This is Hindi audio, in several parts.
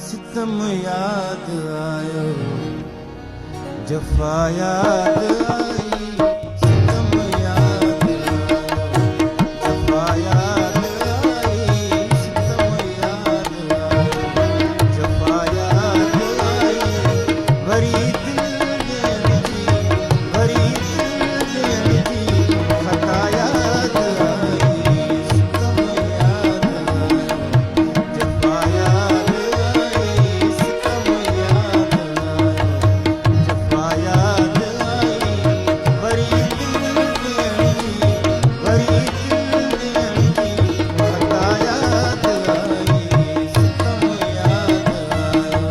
सितम याद आयो, जफा याद आई, सितम याद आयो, जफा याद आई, सितम याद आयो, जफा याद आई, वरी दिल देण जी, वरी दिल देण जी, खता याद आई, सितम याद आयो, जफा याद आई, सितम याद आयो, जफा याद आई, वरी दिल देण जी, वरी दिल देण जी, खता याद आई, सितम याद आयो।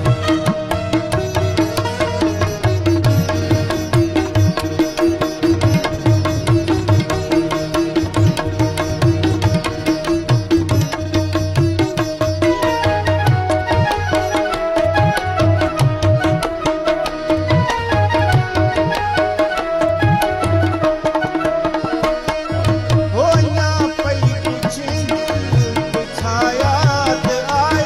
होइयां पई पुछे दिल छा याद आई,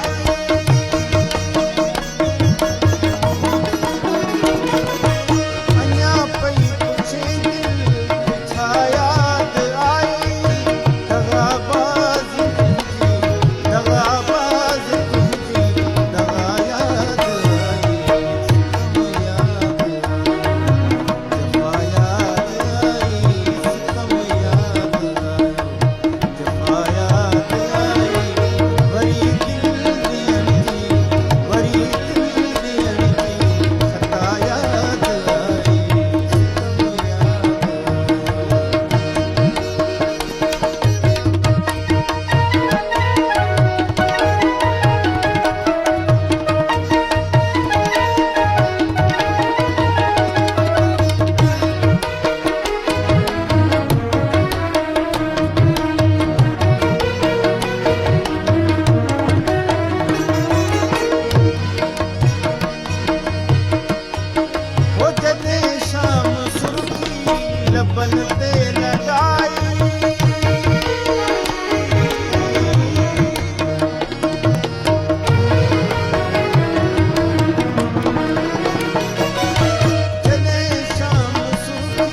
अञां पई पुछे दिल छा याद आई, दगाबाज़ तुंहिंजी, दगाबाज़ तुंहिंजी, दगा याद आई, सितम याद आयो, जफा याद आई, सितम याद आयो, जफा याद आई, वरी दिल देण जी, वरी दिल देण जी, खता याद आई, सितम याद आयो। हो जॾहिं शाम सुर्खी लबन ते लॻाई, जॾहिं शाम सुर्खी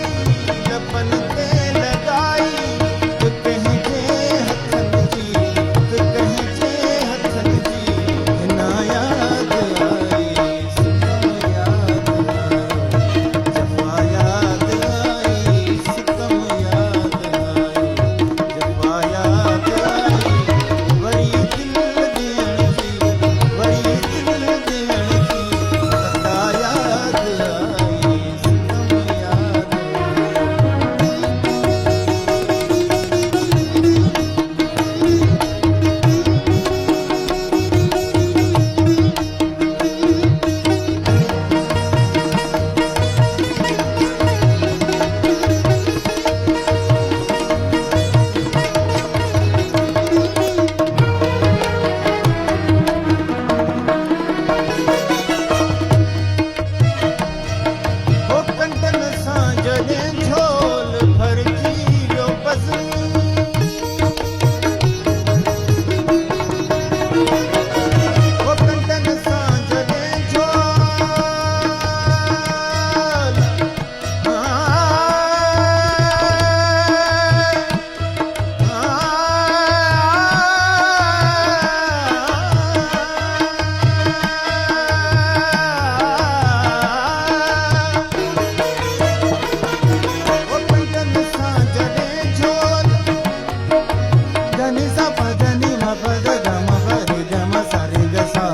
लबन ते लॻाई, त कंहिंजे हथनि जी, त कंहिंजे हथनि जी, हिन याद आई, सितम याद आयो, जफा याद आई, सितम याद आयो, जफा याद आई, वरी दिल देण जी, वरी दिल देण जी, खता याद आई, सितम याद आयो। हो कंडन सां जॾहिं झोल भरिजी वियो बज़म, हो कंडन सां जॾहिं झोल, हो कंडन सां जॾहिं झोल, धनी सा प धनी म प ध ग म प रे ग म सा रे ग सा,